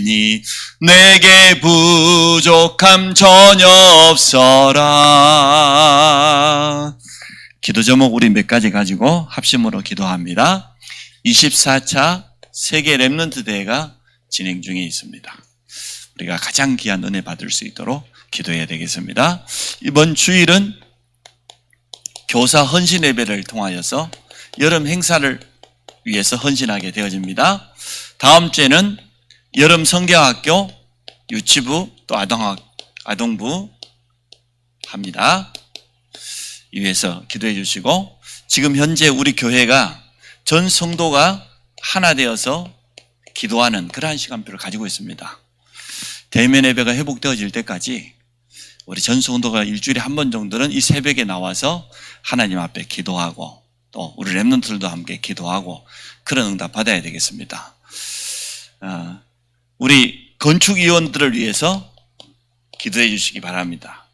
하시니 내게 부족함 전혀 없어라. 기도 제목 우리 몇 가지 가지고 합심으로 기도합니다. 24차 세계 렘넌트 대회가 진행 중에 있습니다. 우리가 가장 귀한 은혜 받을 수 있도록 기도해야 되겠습니다. 이번 주일은 교사 헌신 예배를 통하여서 여름 행사를 위해서 헌신하게 되어집니다. 다음 주에는 여름 성경학교, 유치부, 또 아동부 합니다. 이 위해서 기도해 주시고, 지금 현재 우리 교회가 전 성도가 하나 되어서 기도하는 그러한 시간표를 가지고 있습니다. 대면 예배가 회복되어질 때까지 우리 전 성도가 일주일에 한 번 정도는 이 새벽에 나와서 하나님 앞에 기도하고, 또 우리 렘넌트들도 함께 기도하고 그런 응답 받아야 되겠습니다. 우리 건축위원들을 위해서 기도해 주시기 바랍니다.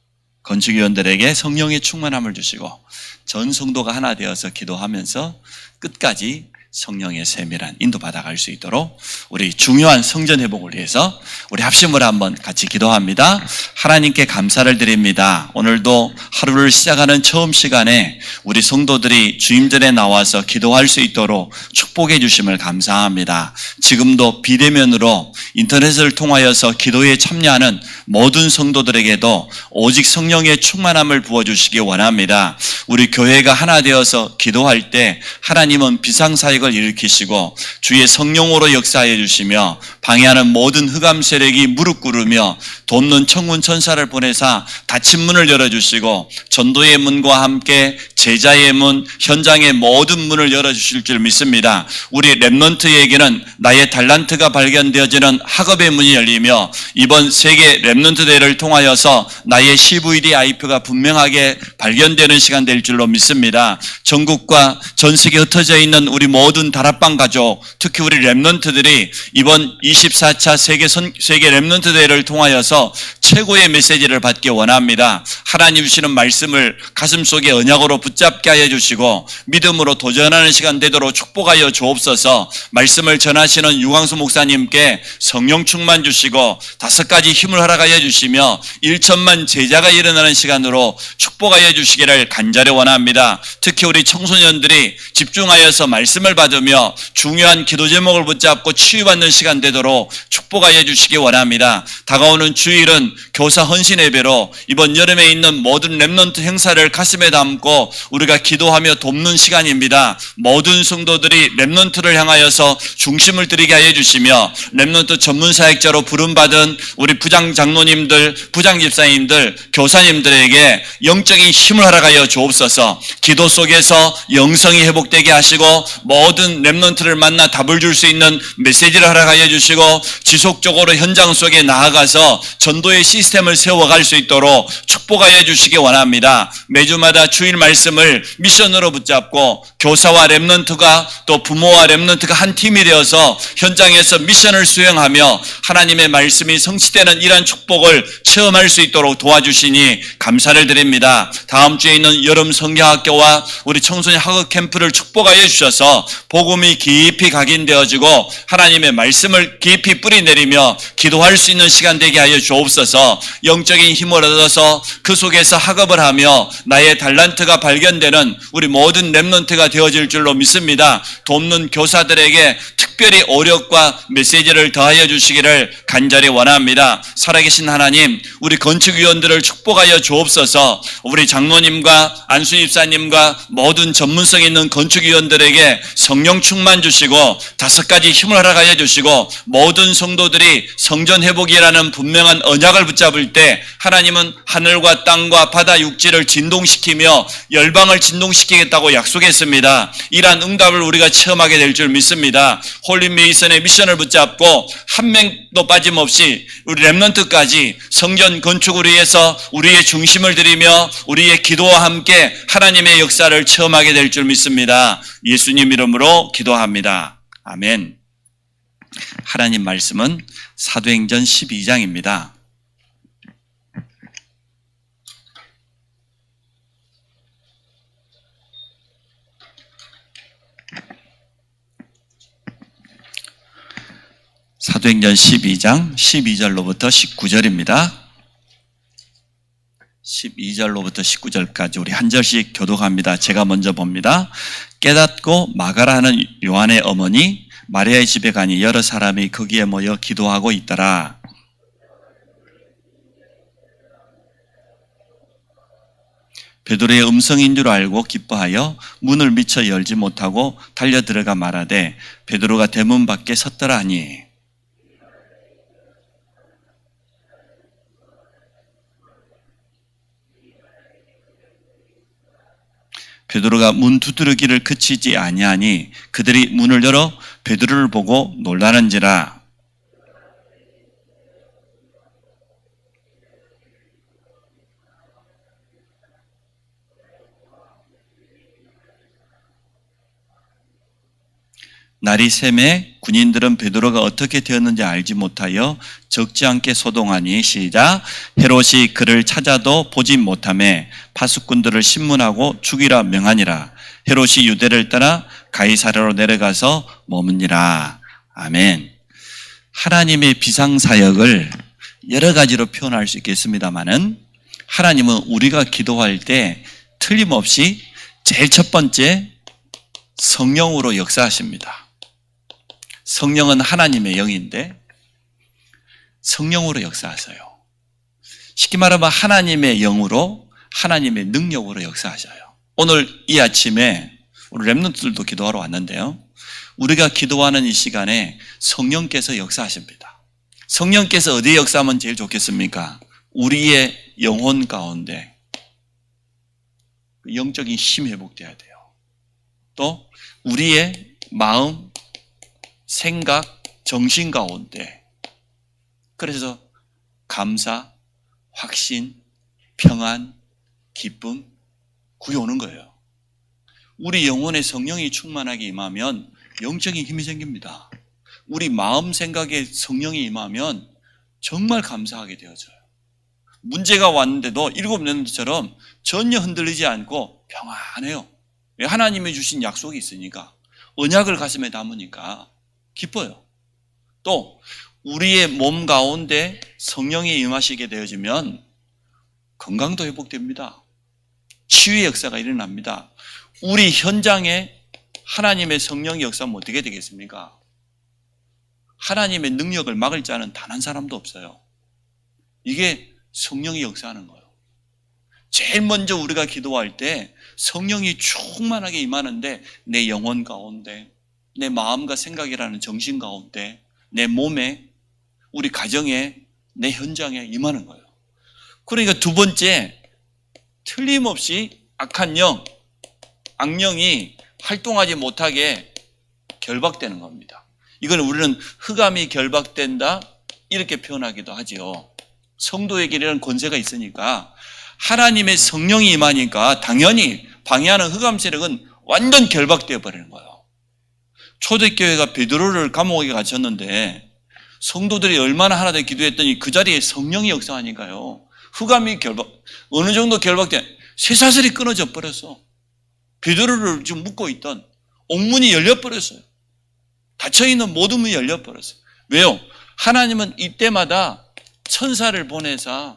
건축위원들에게 성령의 충만함을 주시고 전 성도가 하나 되어서 기도하면서 끝까지 성령의 세밀한 인도받아갈 수 있도록 우리 중요한 성전 회복을 위해서 우리 합심을 한번 같이 기도합니다. 하나님께 감사를 드립니다. 오늘도 하루를 시작하는 처음 시간에 우리 성도들이 주임전에 나와서 기도할 수 있도록 축복해 주심을 감사합니다. 지금도 비대면으로 인터넷을 통하여서 기도에 참여하는 모든 성도들에게도 오직 성령의 충만함을 부어주시기 원합니다. 우리 교회가 하나 되어서 기도할 때 하나님은 비상사역을 일으키시고 주의 성령으로 역사해 주시며 방해하는 모든 흑암 세력이 무릎 꿇으며 돕는 천군 천사를 보내사 닫힌 문을 열어주시고 전도의 문과 함께 제자의 문, 현장의 모든 문을 열어주실 줄 믿습니다. 우리 렘넌트에게는 나의 달란트가 발견되어지는 학업의 문이 열리며 이번 세계 렘넌트 대회를 통하여서 나의 CVDIP가 분명하게 발견되는 시간 될 줄로 믿습니다. 전국과 전 세계에 흩어져 있는 우리 모든 다락방 가족, 특히 우리 렘넌트들이 이번 24차 세계 렘넌트 대회를 통하여서 최고의 메시지를 받기 원합니다. 하나님 주시는 말씀을 가슴속에 언약으로 붙잡게 하여 주시고 믿음으로 도전하는 시간 되도록 축복하여 주옵소서. 말씀을 전하시는 유광수 목사님께 성령 충만 주시고 5가지 힘을 허락하여 주시며 1천만 제자가 일어나는 시간으로 축복하여 주시기를 간절히 원합니다. 특히 우리 청소년들이 집중하여서 말씀을 받으며 중요한 기도 제목을 붙잡고 치유받는 시간 되도록 축복하여 주시기 원합니다. 다가오는 주일은 교사 헌신 예배로 이번 여름에 있는 모든 렘넌트 행사를 가슴에 담고 우리가 기도하며 돕는 시간입니다. 모든 성도들이 렘넌트를 향하여서 중심을 들이게 하여 주시며 렘넌트 전문 사역자로 부름받은 우리 부장 장로님들, 부장 집사님들, 교사님들에게 영적인 힘을 허락하여 주옵소서. 기도 속에서 영성이 회복되게 하시고 모든 렘넌트를 만나 답을 줄 수 있는 메시지를 허락하여 주시고 지속적으로 현장 속에 나아가서 전도의 시스템을 세워갈 수 있도록 축복하여 주시기 원합니다. 매주마다 주일 말씀을 미션으로 붙잡고 교사와 렘넌트가 또 부모와 렘넌트가 한 팀이 되어서 현장에서 미션을 수행하며 하나님의 말씀이 성취되는 이러한 축복을 체험할 수 있도록 도와주시니 감사를 드립니다. 다음 주에 있는 여름 성경학교와 우리 청소년 학업 캠프를 축복하여 주셔서 복음이 깊이 각인되어지고 하나님의 말씀을 깊이 뿌리내리며 기도할 수 있는 시간 되게 하여 주옵소서. 영적인 힘을 얻어서 그 속에서 학업을 하며 나의 달란트가 발견되는 우리 모든 렘넌트가 되어질 줄로 믿습니다. 돕는 교사들에게 특별히 오력과 메시지를 더하여 주시기를 간절히 원합니다. 살아계신 하나님, 우리 건축위원들을 축복하여 주옵소서. 우리 장로님과 안수 집사님과 모든 전문성 있는 건축위원들에게 성령 충만 주시고 5가지 힘을 허락하여 주시고 모든 성도들이 성전 회복이라는 분명한 언약을 붙잡을 때 하나님은 하늘과 땅과 바다 육지를 진동시키며 열방을 진동시키겠다고 약속했습니다. 이러한 응답을 우리가 체험하게 될 줄 믿습니다. 홀리메이슨의 미션을 붙잡고 한 명도 빠짐없이 우리 렘넌트까지 성전 건축을 위해서 우리의 중심을 들이며 우리의 기도와 함께 하나님의 역사를 체험하게 될 줄 믿습니다. 예수님 이름으로 기도합니다. 아멘. 하나님 말씀은 사도행전 12장입니다. 사도행전 12장 12절로부터 19절입니다. 12절로부터 19절까지 우리 한 절씩 교독합니다. 제가 먼저 봅니다. 깨닫고 마가라 하는 요한의 어머니 마리아의 집에 가니 여러 사람이 거기에 모여 기도하고 있더라. 베드로의 음성인 줄 알고 기뻐하여 문을 미처 열지 못하고 달려 들어가 말하되 베드로가 대문 밖에 섰더라 하니 베드로가 문 두드리기를 그치지 아니하니 그들이 문을 열어 베드로를 보고 놀라는지라. 날이 새매 군인들은 베드로가 어떻게 되었는지 알지 못하여 적지 않게 소동하니 시작. 헤롯이 그를 찾아도 보지 못하매 파수꾼들을 신문하고 죽이라 명하니라. 헤롯이 유대를 떠나 가이사랴로 내려가서 머무니라. 아멘. 하나님의 비상사역을 여러 가지로 표현할 수 있겠습니다만은 하나님은 우리가 기도할 때 틀림없이 제일 첫 번째 성령으로 역사하십니다. 성령은 하나님의 영인데 성령으로 역사하세요. 쉽게 말하면 하나님의 영으로 하나님의 능력으로 역사하셔요. 오늘 이 아침에 우리 렘넌트들도 기도하러 왔는데요. 우리가 기도하는 이 시간에 성령께서 역사하십니다. 성령께서 어디에 역사하면 제일 좋겠습니까? 우리의 영혼 가운데 영적인 힘이 회복돼야 돼요. 또 우리의 마음, 생각, 정신 가운데 그래서 감사, 확신, 평안, 기쁨, 구해오는 거예요. 우리 영혼에 성령이 충만하게 임하면 영적인 힘이 생깁니다. 우리 마음, 생각에 성령이 임하면 정말 감사하게 되어져요. 문제가 왔는데도 7렘넌트처럼 전혀 흔들리지 않고 평안해요. 하나님이 주신 약속이 있으니까 언약을 가슴에 담으니까 기뻐요. 또 우리의 몸 가운데 성령이 임하시게 되어지면 건강도 회복됩니다. 치유의 역사가 일어납니다. 우리 현장에 하나님의 성령이 역사하면 어떻게 되겠습니까? 하나님의 능력을 막을 자는 단 한 사람도 없어요. 이게 성령이 역사하는 거예요. 제일 먼저 우리가 기도할 때 성령이 충만하게 임하는데 내 영혼 가운데, 내 마음과 생각이라는 정신 가운데, 내 몸에, 우리 가정에, 내 현장에 임하는 거예요. 그러니까 두 번째, 틀림없이 악한 영, 악령이 활동하지 못하게 결박되는 겁니다. 이걸 우리는 흑암이 결박된다 이렇게 표현하기도 하지요. 성도에게 이런 권세가 있으니까 하나님의 성령이 임하니까 당연히 방해하는 흑암 세력은 완전 결박되어 버리는 거예요. 초대교회가 베드로를 감옥에 갇혔는데 성도들이 얼마나 하나 되 기도했더니 그 자리에 성령이 역사하니까요. 흑암이 어느 정도 결박된 쇠사슬이 끊어져 버렸어. 베드로를 지금 묶고 있던 옥문이 열려버렸어요. 닫혀있는 모든 문이 열려버렸어요. 왜요? 하나님은 이때마다 천사를 보내서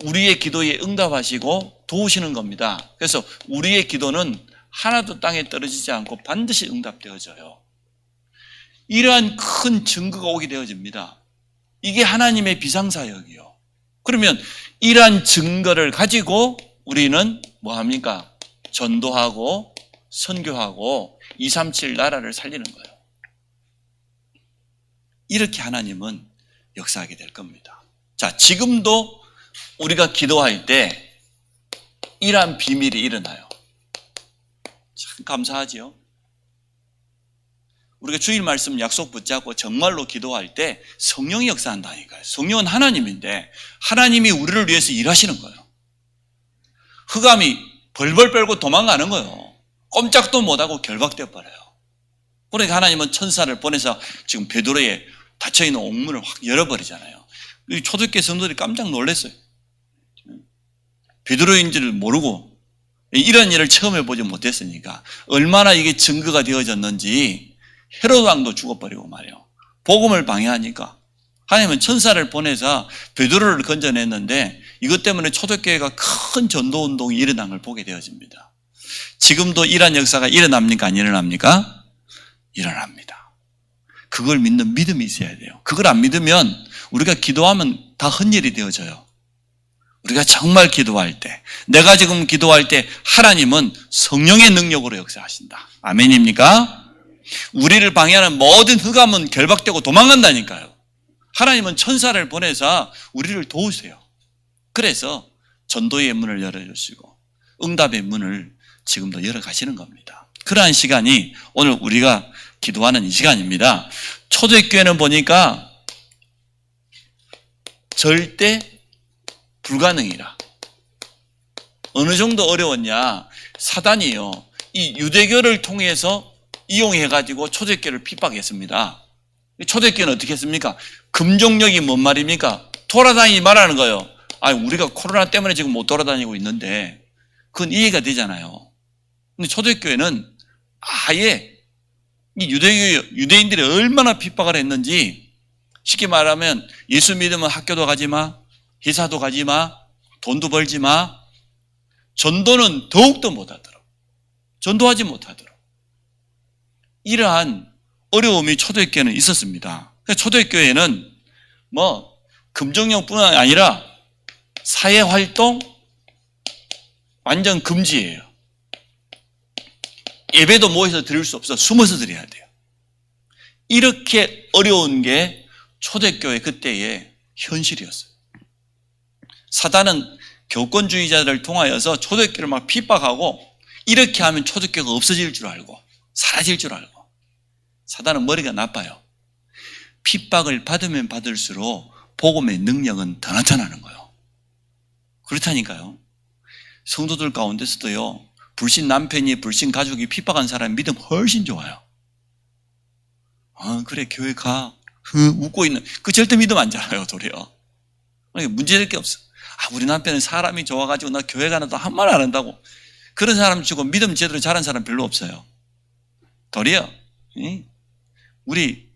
우리의 기도에 응답하시고 도우시는 겁니다. 그래서 우리의 기도는 하나도 땅에 떨어지지 않고 반드시 응답되어져요. 이러한 큰 증거가 오게 되어집니다. 이게 하나님의 비상사역이요. 그러면 이러한 증거를 가지고 우리는 뭐합니까? 전도하고 선교하고 237 나라를 살리는 거예요. 이렇게 하나님은 역사하게 될 겁니다. 자, 지금도 우리가 기도할 때 이러한 비밀이 일어나요. 참 감사하지요. 우리가 주일 말씀 약속 붙잡고 정말로 기도할 때 성령이 역사한다니까요. 성령은 하나님인데 하나님이 우리를 위해서 일하시는 거예요. 흑암이 벌벌 떨고 도망가는 거예요. 꼼짝도 못하고 결박되어 버려요. 그러니까 하나님은 천사를 보내서 지금 베드로의 닫혀있는 옥문을 확 열어버리잖아요. 초대교회 성도들이 깜짝 놀랐어요. 베드로인지를 모르고 이런 일을 처음 해보지 못했으니까 얼마나 이게 증거가 되어졌는지 헤롯 왕도 죽어버리고 말이에요. 복음을 방해하니까. 하나님은 천사를 보내서 베드로를 건져냈는데 이것 때문에 초대교회가 큰 전도운동이 일어난 걸 보게 되어집니다. 지금도 이러한 역사가 일어납니까? 안 일어납니까? 일어납니다. 그걸 믿는 믿음이 있어야 돼요. 그걸 안 믿으면 우리가 기도하면 다 헛일이 되어져요. 우리가 정말 기도할 때, 내가 지금 기도할 때 하나님은 성령의 능력으로 역사하신다. 아멘입니까? 우리를 방해하는 모든 흑암은 결박되고 도망간다니까요. 하나님은 천사를 보내서 우리를 도우세요. 그래서 전도의 문을 열어주시고 응답의 문을 지금도 열어가시는 겁니다. 그러한 시간이 오늘 우리가 기도하는 이 시간입니다. 초대교회는 보니까 절대 불가능이라. 어느 정도 어려웠냐? 사단이요, 이 유대교를 통해서 이용해가지고 초대교회를 핍박했습니다. 초대교회는 어떻게 했습니까? 금종력이 뭔 말입니까? 돌아다니지 말라는 거예요. 아니, 우리가 코로나 때문에 지금 못 돌아다니고 있는데 그건 이해가 되잖아요. 근데 초대교회는 아예 이 유대인들이 얼마나 핍박을 했는지, 쉽게 말하면 예수 믿으면 학교도 가지 마, 회사도 가지 마, 돈도 벌지 마, 전도는 더욱더 못하도록, 전도하지 못하도록, 이러한 어려움이 초대교회는 있었습니다. 초대교회는 금정령뿐만 아니라 사회활동 완전 금지예요. 예배도 모여서 드릴 수 없어. 숨어서 드려야 돼요. 이렇게 어려운 게 초대교회 그때의 현실이었어요. 사단은 교권주의자들을 통하여서 초대교회를 막 핍박하고, 이렇게 하면 초대교회가 없어질 줄 알고 사라질 줄 알고. 사단은 머리가 나빠요. 핍박을 받으면 받을수록 복음의 능력은 더 나타나는 거예요. 그렇다니까요. 성도들 가운데서도요, 불신 남편이, 불신 가족이 핍박한 사람 믿음 훨씬 좋아요. 그래, 교회 가. 웃고 있는, 그 절대 믿음 안 자라요, 도리어. 문제될 게 없어. 우리 남편은 사람이 좋아가지고 나 교회 가나도 한 말 안 한다고. 그런 사람 치고 믿음 제대로 자란 사람 별로 없어요. 도리어. 우리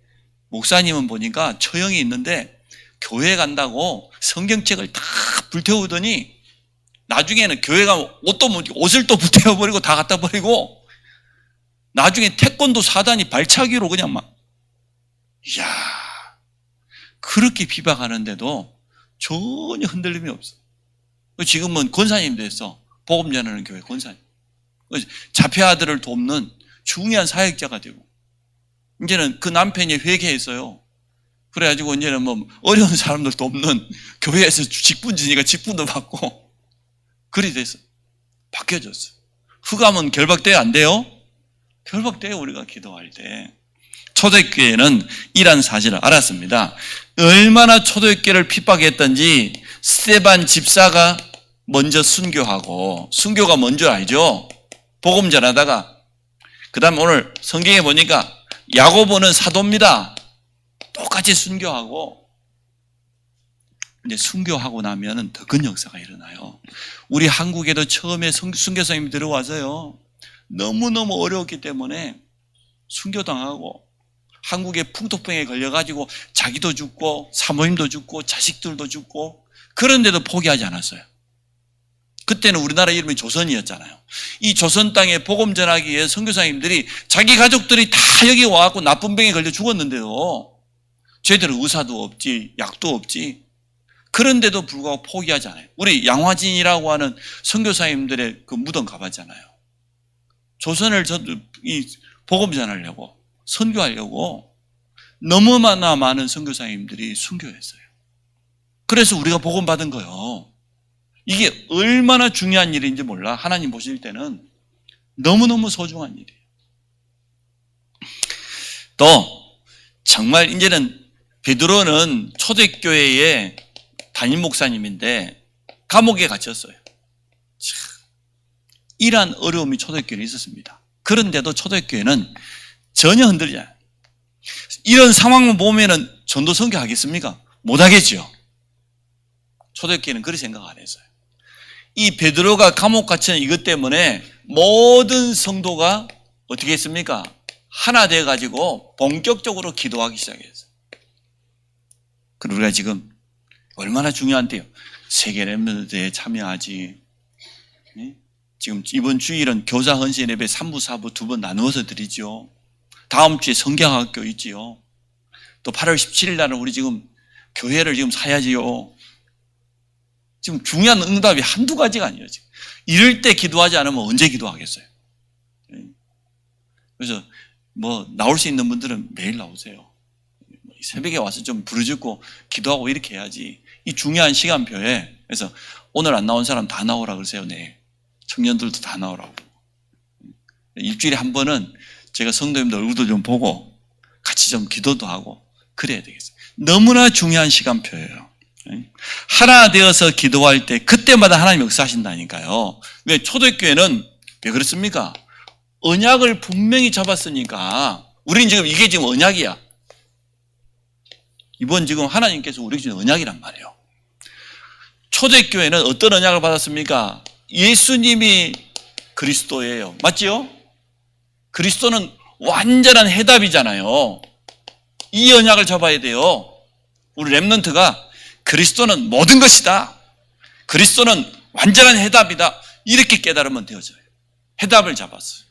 목사님은 보니까 처형이 있는데 교회 간다고 성경책을 다 불태우더니 나중에는 교회 가면 옷을 또 불태워버리고 다 갖다 버리고, 나중에 태권도 사단이 발차기로 그냥 막, 이야, 그렇게 비박하는데도 전혀 흔들림이 없어. 지금은 권사님 됐어. 복음 전하는 교회 권사님. 자폐 아들을 돕는 중요한 사역자가 되고, 이제는 그 남편이 회개했어요. 그래가지고 이제는 어려운 사람들 돕는 교회에서 직분 지니까 직분도 받고, 그리 됐어. 바뀌어졌어. 흑암은 결박돼야 안 돼요? 결박돼요, 우리가 기도할 때. 초대교회는 이란 사실을 알았습니다. 얼마나 초대교회를 핍박했던지 스데반 집사가 먼저 순교하고, 순교가 뭔 줄 알죠? 복음 전하다가. 그 다음에 오늘 성경에 보니까 야고보는 사도입니다. 똑같이 순교하고, 이제 순교하고 나면은 더 큰 역사가 일어나요. 우리 한국에도 처음에 순교사님이 들어와서요, 너무너무 어려웠기 때문에 순교당하고, 한국에 풍토병에 걸려가지고 자기도 죽고 사모님도 죽고 자식들도 죽고, 그런데도 포기하지 않았어요. 그때는 우리나라 이름이 조선이었잖아요. 이 조선 땅에 복음 전하기 위해 선교사님들이 자기 가족들이 다 여기 와갖고 나쁜 병에 걸려 죽었는데도 저희들은 의사도 없지, 약도 없지. 그런데도 불구하고 포기하지 않아요. 우리 양화진이라고 하는 선교사님들의 그 무덤 가봤잖아요. 조선을 복음 전하려고, 선교하려고 너무나 많은 선교사님들이 순교했어요. 그래서 우리가 복음 받은 거예요. 이게 얼마나 중요한 일인지 몰라. 하나님 보실 때는 너무너무 소중한 일이에요. 또 정말 이제는 베드로는 초대교회의 담임 목사님인데 감옥에 갇혔어요. 이러한 어려움이 초대교회에 있었습니다. 그런데도 초대교회는 전혀 흔들리지 않아요. 이런 상황만 보면은 전도 선교 하겠습니까? 못 하겠죠. 초대교회는 그렇게 생각 안 했어요. 이 베드로가 감옥 갇힌 이것 때문에 모든 성도가 어떻게 했습니까? 하나 돼가지고 본격적으로 기도하기 시작했어요. 그리고 우리가 지금 얼마나 중요한데요. 세계 렘넌트에 참여하지. 지금 이번 주일은 교사 헌신 예배 3부, 4부 2번 나누어서 드리죠. 다음 주에 성경학교 있지요. 또 8월 17일 날은 우리 지금 교회를 지금 사야지요. 지금 중요한 응답이 한두 가지가 아니에요. 지금. 이럴 때 기도하지 않으면 언제 기도하겠어요? 그래서 나올 수 있는 분들은 매일 나오세요. 새벽에 와서 좀 부르짖고 기도하고 이렇게 해야지. 이 중요한 시간표에. 그래서 오늘 안 나온 사람 다 나오라 그러세요. 네. 청년들도 다 나오라고. 일주일에 한 번은 제가 성도님들 얼굴도 좀 보고 같이 좀 기도도 하고 그래야 되겠어요. 너무나 중요한 시간표예요. 하나 되어서 기도할 때 그때마다 하나님 역사하신다니까요. 왜 초대교회는 왜 그렇습니까? 언약을 분명히 잡았으니까 우리는 지금 이게 지금 언약이야. 이번 지금 하나님께서 우리에게 주는 언약이란 말이에요. 초대교회는 어떤 언약을 받았습니까? 예수님이 그리스도예요. 맞지요? 그리스도는 완전한 해답이잖아요. 이 언약을 잡아야 돼요. 우리 렘넌트가 그리스도는 모든 것이다. 그리스도는 완전한 해답이다. 이렇게 깨달으면 되어져요. 해답을 잡았어요.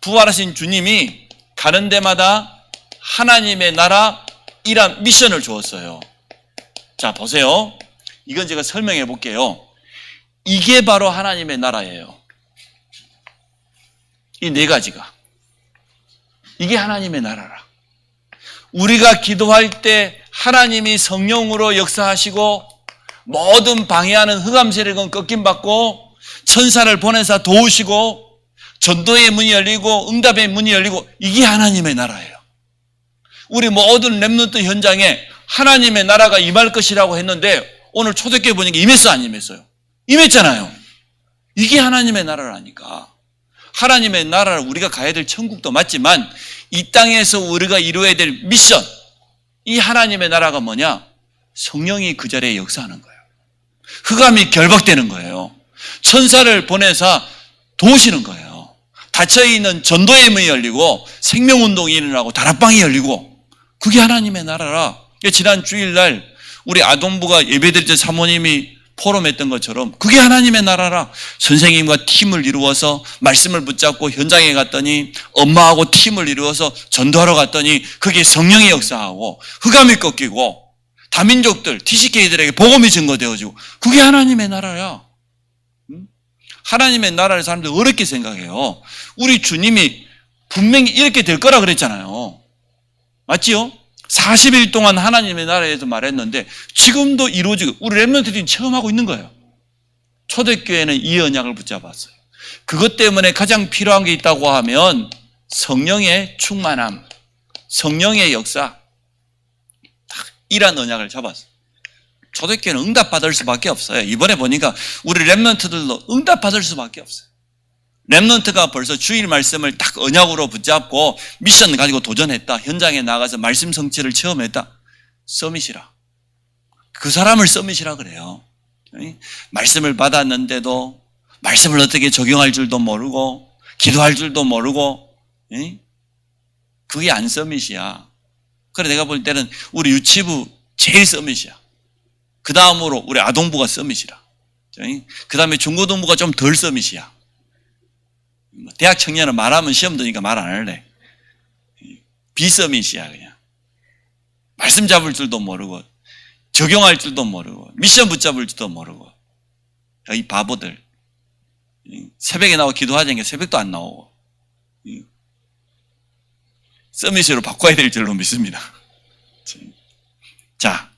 부활하신 주님이 가는 데마다 하나님의 나라이란 미션을 주었어요. 자, 보세요. 이건 제가 설명해 볼게요. 이게 바로 하나님의 나라예요. 이 네 가지가. 이게 하나님의 나라라. 우리가 기도할 때 하나님이 성령으로 역사하시고 모든 방해하는 흑암 세력은 꺾임받고 천사를 보내사 도우시고 전도의 문이 열리고 응답의 문이 열리고 이게 하나님의 나라예요. 우리 모든 렘넌트 현장에 하나님의 나라가 임할 것이라고 했는데 오늘 초대교회 보니까 임했어 안 임했어요? 임했잖아요. 이게 하나님의 나라라니까. 하나님의 나라를 우리가 가야 될 천국도 맞지만 이 땅에서 우리가 이루어야 될 미션, 이 하나님의 나라가 뭐냐? 성령이 그 자리에 역사하는 거예요. 흑암이 결박되는 거예요. 천사를 보내사 도우시는 거예요. 닫혀있는 전도의 문이 열리고 생명운동이 일어나고 다락방이 열리고 그게 하나님의 나라라. 지난 주일날 우리 아동부가 예배드릴 때 사모님이 포럼했던 것처럼 그게 하나님의 나라라. 선생님과 팀을 이루어서 말씀을 붙잡고 현장에 갔더니 엄마하고 팀을 이루어서 전도하러 갔더니 그게 성령의 역사하고 흑암이 꺾이고 다민족들, TCK들에게 복음이 증거되어지고 그게 하나님의 나라야. 하나님의 나라를 사람들이 어렵게 생각해요. 우리 주님이 분명히 이렇게 될 거라 그랬잖아요. 맞지요? 40일 동안 하나님의 나라에서 말했는데 지금도 이루어지고 우리 렘넌트들이 체험하고 있는 거예요. 초대교회는 이 언약을 붙잡았어요. 그것 때문에 가장 필요한 게 있다고 하면 성령의 충만함, 성령의 역사, 딱 이란 언약을 잡았어요. 초대교회는 응답받을 수밖에 없어요. 이번에 보니까 우리 렘넌트들도 응답받을 수밖에 없어요. 렘넌트가 벌써 주일 말씀을 딱 언약으로 붙잡고 미션 가지고 도전했다. 현장에 나가서 말씀 성취를 체험했다. 서밋이라. 그 사람을 서밋이라 그래요. 말씀을 받았는데도 말씀을 어떻게 적용할 줄도 모르고 기도할 줄도 모르고 그게 안 서밋이야. 그래 내가 볼 때는 우리 유치부 제일 서밋이야. 그 다음으로 우리 아동부가 서밋이라. 그 다음에 중고등부가 좀 덜 서밋이야. 대학 청년은 말하면 시험 드니까 말 안 할래. 비서밋이야 그냥. 말씀 잡을 줄도 모르고 적용할 줄도 모르고 미션 붙잡을 줄도 모르고 이 바보들. 새벽에 나와 기도하자니까 새벽도 안 나오고 서밋으로 바꿔야 될 줄로 믿습니다. 자,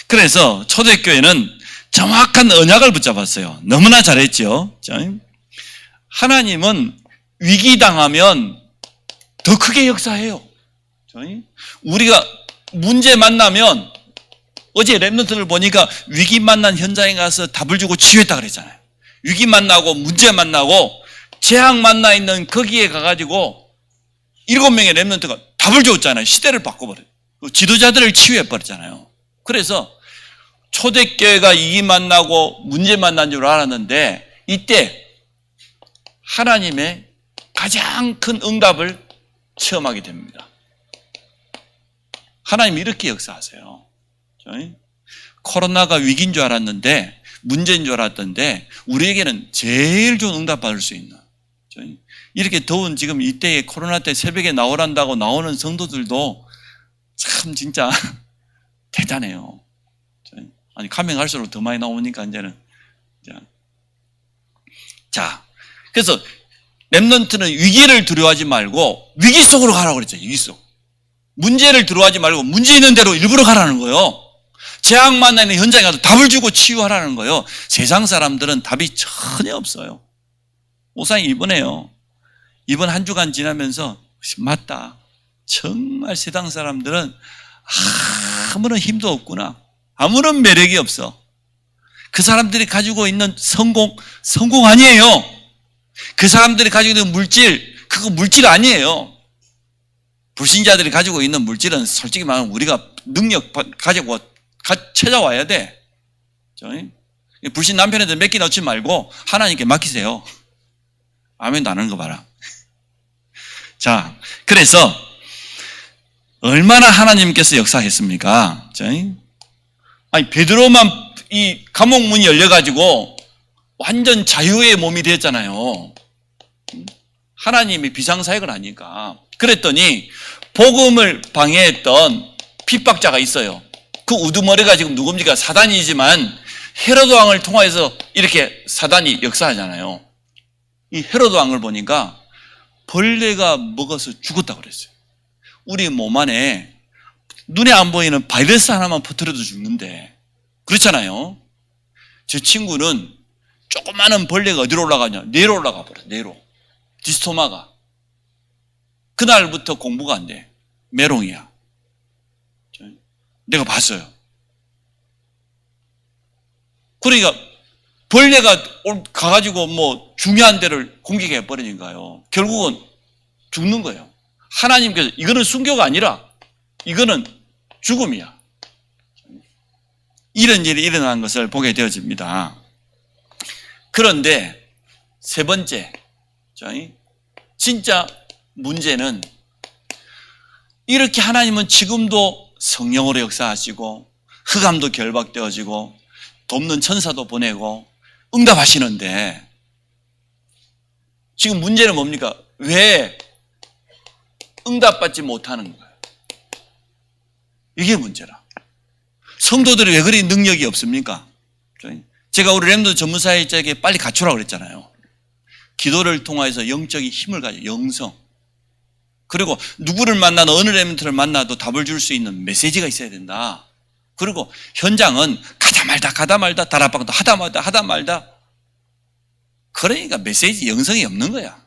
그래서 초대교회는 정확한 언약을 붙잡았어요. 너무나 잘했죠. 자, 하나님은 위기당하면 더 크게 역사해요. 우리가 문제 만나면 어제 렘넌트를 보니까 위기 만난 현장에 가서 답을 주고 치유했다 그랬잖아요. 위기 만나고 문제 만나고 재앙 만나 있는 거기에 가가지고 7명의 렘넌트가 답을 줬잖아요. 시대를 바꿔버려요. 지도자들을 치유해버렸잖아요. 그래서 초대교회가 위기 만나고 문제 만난 줄 알았는데 이때 하나님의 가장 큰 응답을 체험하게 됩니다. 하나님 이렇게 역사하세요. 코로나가 위기인 줄 알았는데, 문제인 줄 알았던데 우리에게는 제일 좋은 응답 받을 수 있는, 이렇게 더운 지금 이때에 코로나 때 새벽에 나오란다고 나오는 성도들도 참 진짜 대단해요. 아니 가면 갈수록 더 많이 나오니까 이제는. 자, 그래서 렘넌트는 위기를 두려워하지 말고 위기 속으로 가라고 그랬죠. 위기 속. 문제를 두려워하지 말고 문제 있는 대로 일부러 가라는 거예요. 재앙 만나는 현장에 가서 답을 주고 치유하라는 거예요. 세상 사람들은 답이 전혀 없어요. 목사님 이번에요, 이번 한 주간 지나면서 맞다, 정말 세상 사람들은 아무런 힘도 없구나, 아무런 매력이 없어. 그 사람들이 가지고 있는 성공 아니에요. 그 사람들이 가지고 있는 물질, 그거 물질 아니에요. 불신자들이 가지고 있는 물질은 솔직히 말하면 우리가 능력 가지고 찾아와야 돼. 불신 남편한테 맡기 놓지 말고 하나님께 맡기세요. 아멘도 안 하는 거 봐라. 자, 그래서 얼마나 하나님께서 역사했습니까? 아니 베드로만 이 감옥 문이 열려가지고 완전 자유의 몸이 됐잖아요. 하나님이 비상사역을 하니까. 그랬더니 복음을 방해했던 핍박자가 있어요. 그 우두머리가 지금 누굽니까? 사단이지만 헤로드 왕을 통해서 이렇게 사단이 역사하잖아요. 이 헤로드 왕을 보니까 벌레가 먹어서 죽었다고 그랬어요. 우리 몸 안에 눈에 안 보이는 바이러스 하나만 퍼뜨려도 죽는데, 그렇잖아요. 제 친구는 조그마한 벌레가 어디로 올라가냐? 뇌로 올라가 버려. 뇌로. 디스토마가. 그날부터 공부가 안 돼. 메롱이야. 내가 봤어요. 그러니까 벌레가 가가지고 뭐 중요한 데를 공격해 버리니까요, 결국은 죽는 거예요. 하나님께서 이거는 순교가 아니라 이거는 죽음이야. 이런 일이 일어난 것을 보게 되어집니다. 그런데 세 번째, 진짜 문제는 이렇게 하나님은 지금도 성령으로 역사하시고 흑암도 결박되어지고 돕는 천사도 보내고 응답하시는데, 지금 문제는 뭡니까? 왜 응답받지 못하는 거예요? 이게 문제라. 성도들이 왜 그리 능력이 없습니까? 제가 우리 렘넌트 전문사역자에게 빨리 갖추라고 그랬잖아요. 기도를 통해서 영적인 힘을 가져, 영성. 그리고 누구를 만나도, 어느 렘넌트를 만나도 답을 줄 수 있는 메시지가 있어야 된다. 그리고 현장은 가다 말다 다락방도 하다 말다. 그러니까 메시지 영성이 없는 거야.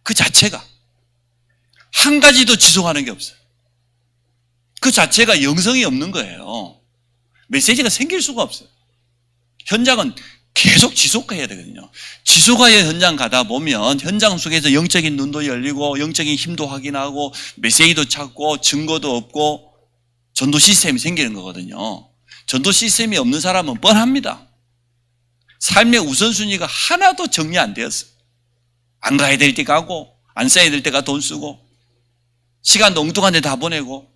그 자체가 한 가지도 지속하는 게 없어요. 그 자체가 영성이 없는 거예요. 메시지가 생길 수가 없어요. 현장은 계속 지속해야 되거든요. 지속하여 현장 가다 보면 현장 속에서 영적인 눈도 열리고 영적인 힘도 확인하고 메시지도 찾고 증거도 없고 전도 시스템이 생기는 거거든요. 전도 시스템이 없는 사람은 뻔합니다. 삶의 우선순위가 하나도 정리 안 되었어요. 안 가야 될 때 가고 안 써야 될 때가 돈 쓰고 시간도 엉뚱한 데 다 보내고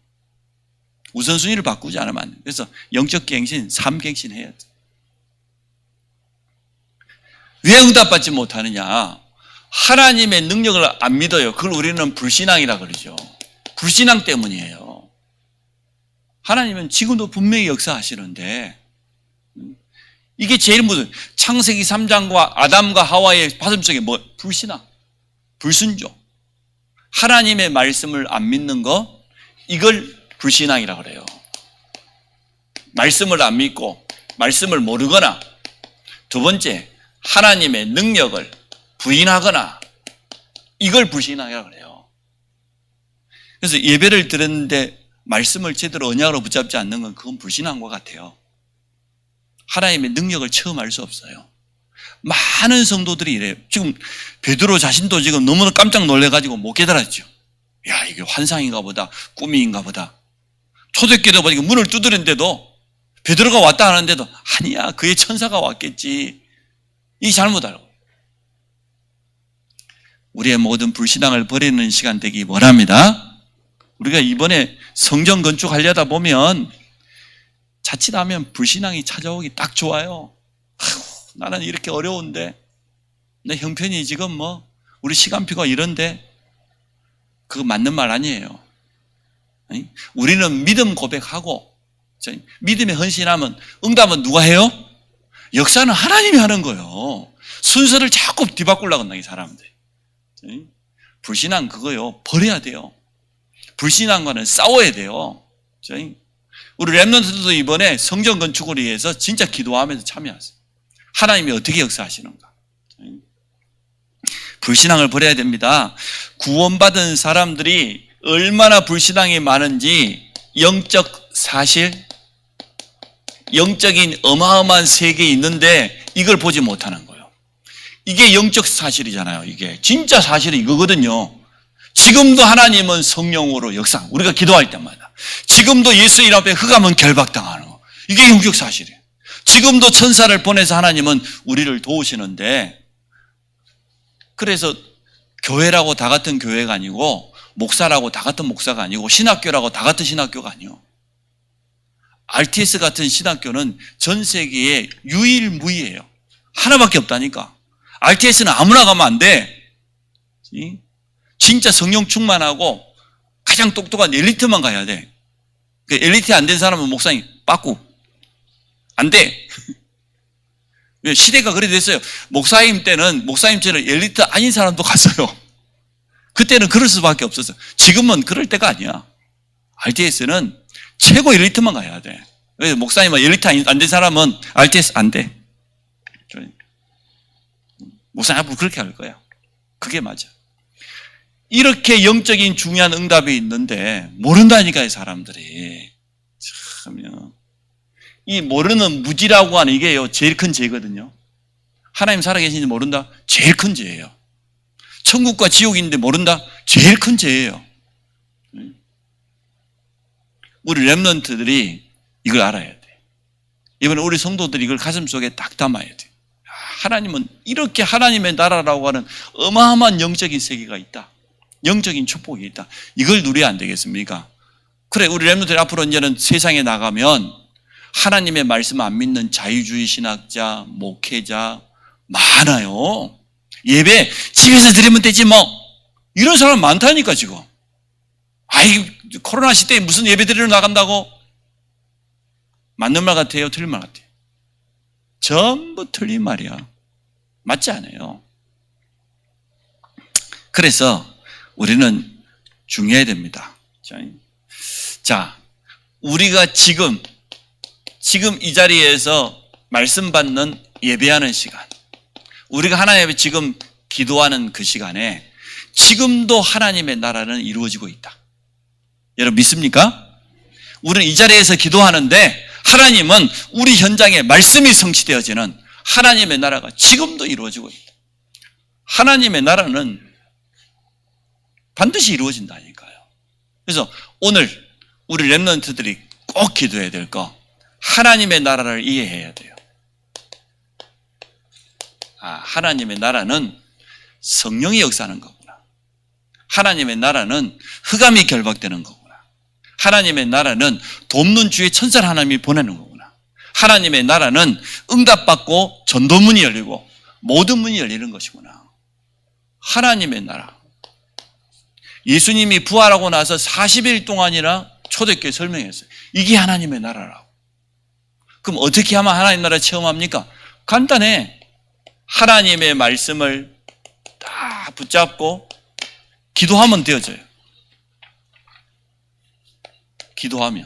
우선순위를 바꾸지 않으면 안 돼요. 그래서 영적 갱신, 삶갱신 해야 돼요. 왜 응답받지 못하느냐? 하나님의 능력을 안 믿어요. 그걸 우리는 불신앙이라 그러죠. 불신앙 때문이에요. 하나님은 지금도 분명히 역사하시는데, 이게 제일 무슨 창세기 3장과 아담과 하와의 받음속에 뭐 불신앙, 불순종, 하나님의 말씀을 안 믿는 거, 이걸 불신앙이라 그래요. 말씀을 안 믿고 말씀을 모르거나, 두 번째 하나님의 능력을 부인하거나, 이걸 불신앙이라 그래요. 그래서 예배를 드렸는데 말씀을 제대로 언약으로 붙잡지 않는 건 그건 불신앙과 같아요. 하나님의 능력을 처음 알 수 없어요. 많은 성도들이 이래요. 지금 베드로 자신도 지금 너무 깜짝 놀래가지고 못 깨달았죠. 야, 이게 환상인가 보다, 꿈인가 보다. 초대교회 보니까 문을 두드렸는데도, 베드로가 왔다 하는데도 아니야, 그의 천사가 왔겠지. 이 잘못 알고. 우리의 모든 불신앙을 버리는 시간 되기 원합니다. 우리가 이번에 성전 건축하려다 보면 자칫하면 불신앙이 찾아오기 딱 좋아요. 아휴, 나는 이렇게 어려운데, 내 형편이 지금 우리 시간표가 이런데, 그거 맞는 말 아니에요. 우리는 믿음 고백하고 믿음에 헌신하면 응답은 누가 해요? 역사는 하나님이 하는 거예요. 순서를 자꾸 뒤바꾸려고 한다, 이 사람들. 불신앙 그거요, 버려야 돼요. 불신앙과는 싸워야 돼요. 우리 렘넌트들도 이번에 성전 건축을 위해서 진짜 기도하면서 참여하세요. 하나님이 어떻게 역사하시는가. 불신앙을 버려야 됩니다. 구원받은 사람들이 얼마나 불신앙이 많은지 영적 사실, 영적인 어마어마한 세계에 있는데 이걸 보지 못하는 거예요. 이게 영적 사실이잖아요. 이게 진짜 사실은 이거거든요. 지금도 하나님은 성령으로 역사, 우리가 기도할 때마다 지금도 예수 이름 앞에 흑암은 결박당하는 거, 이게 영적 사실이에요. 지금도 천사를 보내서 하나님은 우리를 도우시는데, 그래서 교회라고 다 같은 교회가 아니고, 목사라고 다 같은 목사가 아니고, 신학교라고 다 같은 신학교가 아니에요. RTS 같은 신학교는 전 세계에 유일무이해요. 하나밖에 없다니까. RTS는 아무나 가면 안 돼. 진짜 성령 충만하고 가장 똑똑한 엘리트만 가야 돼. 엘리트 안 된 사람은 목사님 빠꾸 안 돼. 시대가 그래 됐어요. 목사님 때는 목사님처럼 엘리트 아닌 사람도 갔어요. 그때는 그럴 수밖에 없었어요. 지금은 그럴 때가 아니야. RTS는 최고 엘리트만 가야 돼. 목사님은 엘리트 안 된 사람은 RTS 안 돼. 목사님 앞으로 그렇게 할 거야. 그게 맞아. 이렇게 영적인 중요한 응답이 있는데 모른다니까요, 사람들이. 참요. 이 모르는 무지라고 하는 이게요, 제일 큰 죄거든요. 하나님 살아계신지 모른다? 제일 큰 죄예요. 천국과 지옥이 있는데 모른다? 제일 큰 죄예요. 우리 렘넌트들이 이걸 알아야 돼. 이번에 우리 성도들이 이걸 가슴속에 딱 담아야 돼. 하나님은 이렇게 하나님의 나라라고 하는 어마어마한 영적인 세계가 있다. 영적인 축복이 있다. 이걸 누려야 안 되겠습니까? 그래, 우리 렘넌트들이 앞으로 이제는 세상에 나가면 하나님의 말씀 안 믿는 자유주의 신학자, 목회자 많아요. 예배 집에서 드리면 되지 뭐. 이런 사람 많다니까 지금. 아이, 코로나 시대에 무슨 예배 드리러 나간다고? 맞는 말 같아요? 틀린 말 같아요? 전부 틀린 말이야. 맞지 않아요. 그래서 우리는 중요해야 됩니다. 자, 우리가 지금 이 자리에서 말씀 받는 예배하는 시간, 우리가 하나님 앞에 지금 기도하는 그 시간에 지금도 하나님의 나라는 이루어지고 있다. 여러분 믿습니까? 우리는 이 자리에서 기도하는데 하나님은 우리 현장에 말씀이 성취되어지는 하나님의 나라가 지금도 이루어지고 있다. 하나님의 나라는 반드시 이루어진다니까요. 그래서 오늘 우리 렘넌트들이 꼭 기도해야 될 거, 하나님의 나라를 이해해야 돼요. 하나님의 나라는 성령이 역사하는 거구나. 하나님의 나라는 흑암이 결박되는 거구나. 하나님의 나라는 돕는 주의 천사를 하나님이 보내는 거구나. 하나님의 나라는 응답받고 전도문이 열리고 모든 문이 열리는 것이구나. 하나님의 나라. 예수님이 부활하고 나서 40일 동안이나 초대교회 설명했어요. 이게 하나님의 나라라고. 그럼 어떻게 하면 하나님 나라 체험합니까? 간단해. 하나님의 말씀을 다 붙잡고 기도하면 되어져요. 기도하면.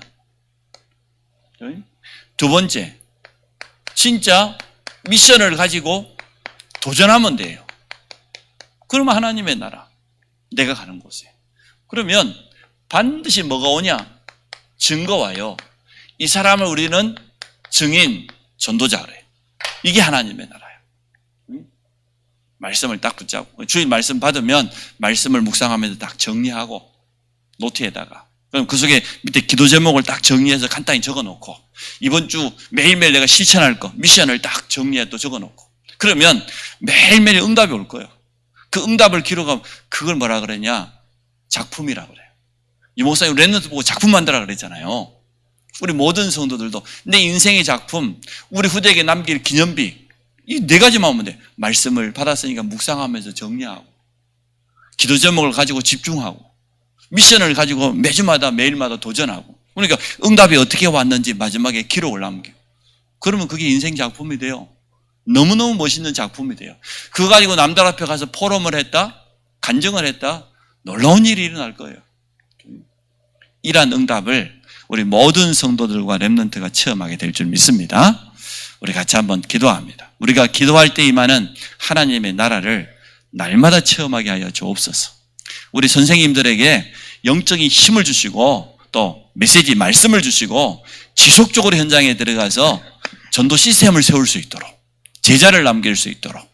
두 번째, 진짜 미션을 가지고 도전하면 돼요. 그러면 하나님의 나라, 내가 가는 곳에. 그러면 반드시 뭐가 오냐? 증거 와요. 이 사람을 우리는 증인, 전도자 그래요. 이게 하나님의 나라예요. 말씀을 딱 붙잡고, 주님 말씀 받으면 말씀을 묵상하면서 딱 정리하고 노트에다가, 그럼 그 속에 밑에 기도 제목을 딱 정리해서 간단히 적어놓고, 이번 주 매일매일 내가 실천할 거, 미션을 딱 정리해 또 적어놓고, 그러면 매일매일 응답이 올 거예요. 그 응답을 기록하면 그걸 뭐라 그러냐? 작품이라 그래요. 이 목사님 랩런트 보고 작품 만들라 그랬잖아요. 우리 모든 성도들도 내 인생의 작품, 우리 후대에게 남길 기념비, 이 네 가지만 하면 돼. 말씀을 받았으니까 묵상하면서 정리하고, 기도 제목을 가지고 집중하고, 미션을 가지고 매주마다 매일마다 도전하고, 그러니까 응답이 어떻게 왔는지 마지막에 기록을 남기고, 그러면 그게 인생 작품이 돼요. 너무너무 멋있는 작품이 돼요. 그거 가지고 남들 앞에 가서 포럼을 했다, 간증을 했다, 놀라운 일이 일어날 거예요. 이러한 응답을 우리 모든 성도들과 렘넌트가 체험하게 될 줄 믿습니다. 우리 같이 한번 기도합니다. 우리가 기도할 때 임하는 하나님의 나라를 날마다 체험하게 하여 주옵소서. 우리 선생님들에게 영적인 힘을 주시고 또 메시지 말씀을 주시고 지속적으로 현장에 들어가서 전도 시스템을 세울 수 있도록, 제자를 남길 수 있도록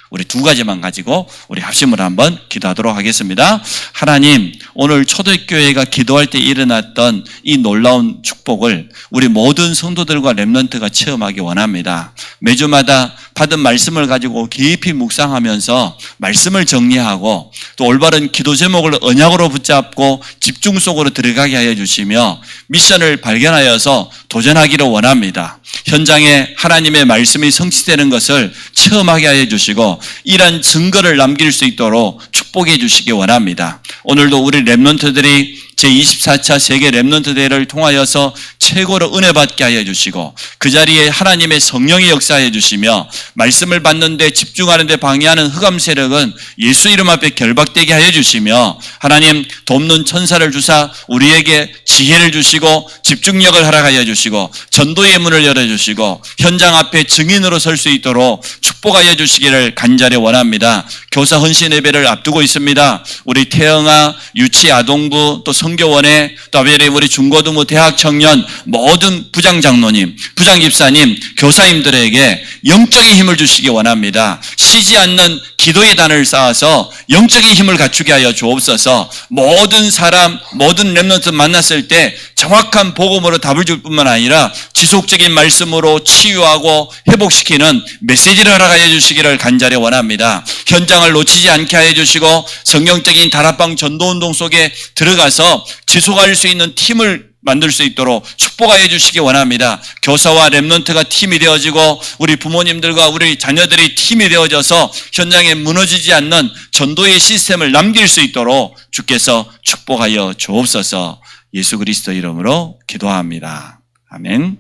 우리 두 가지만 가지고 우리 합심을 한번 기도하도록 하겠습니다. 하나님, 오늘 초대교회가 기도할 때 일어났던 이 놀라운 축복을 우리 모든 성도들과 렘넌트가 체험하기 원합니다. 매주마다 받은 말씀을 가지고 깊이 묵상하면서 말씀을 정리하고 또 올바른 기도 제목을 언약으로 붙잡고 집중 속으로 들어가게 하여 주시며 미션을 발견하여서 도전하기를 원합니다. 현장에 하나님의 말씀이 성취되는 것을 체험하게 하여 주시고 이러한 증거를 남길 수 있도록 축복해 주시기 원합니다. 오늘도 우리 렘넌트들이 제24차 세계 렘넌트 대회를 통하여서 최고로 은혜 받게 하여 주시고 그 자리에 하나님의 성령이 역사해 주시며 말씀을 받는 데 집중하는 데 방해하는 흑암 세력은 예수 이름 앞에 결박되게 하여 주시며 하나님 돕는 천사를 주사 우리에게 지혜를 주시고 집중력을 허락하여 주시고 전도의 문을 열어주시고 현장 앞에 증인으로 설 수 있도록 축복하여 주시기를 간절히 원합니다. 교사 헌신 예배를 앞두고 있습니다. 우리 태영아 유치아동부 또 성교원에 또 우리 중고등부 대학 청년 모든 부장장로님, 부장집사님, 교사님들에게 영적인 힘을 주시기 원합니다. 쉬지 않는 기도의 단을 쌓아서 영적인 힘을 갖추게 하여 주옵소서. 모든 사람, 모든 렘넌트 만났을 때 정확한 복음으로 답을 줄 뿐만 아니라 지속적인 말씀으로 치유하고 회복시키는 메시지를 허락하여 주시기를 간절히 원합니다. 현장을 놓치지 않게 하여 주시고 성경적인 다락방 전도운동 속에 들어가서 지속할 수 있는 팀을 만들 수 있도록 축복하여 주시기 원합니다. 교사와 렘넌트가 팀이 되어지고 우리 부모님들과 우리 자녀들이 팀이 되어져서 현장에 무너지지 않는 전도의 시스템을 남길 수 있도록 주께서 축복하여 주옵소서. 예수 그리스도 이름으로 기도합니다. 아멘.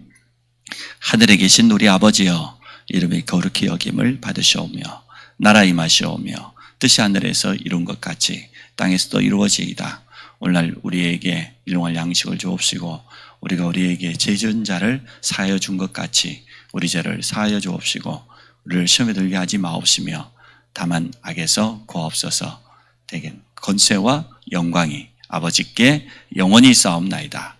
하늘에 계신 우리 아버지여, 이름이 거룩히 여김을 받으시오며 나라 임하시오며 뜻이 하늘에서 이룬 것 같이 땅에서도 이루어지이다. 오늘날 우리에게 일용할 양식을 주옵시고 우리가 우리에게 죄 지은 자를 사하여 준 것 같이 우리 죄를 사하여 주옵시고 우리를 시험에 들게 하지 마옵시며 다만 악에서 구하옵소서. 대개 권세와 영광이 아버지께 영원히 쌓옵나이다.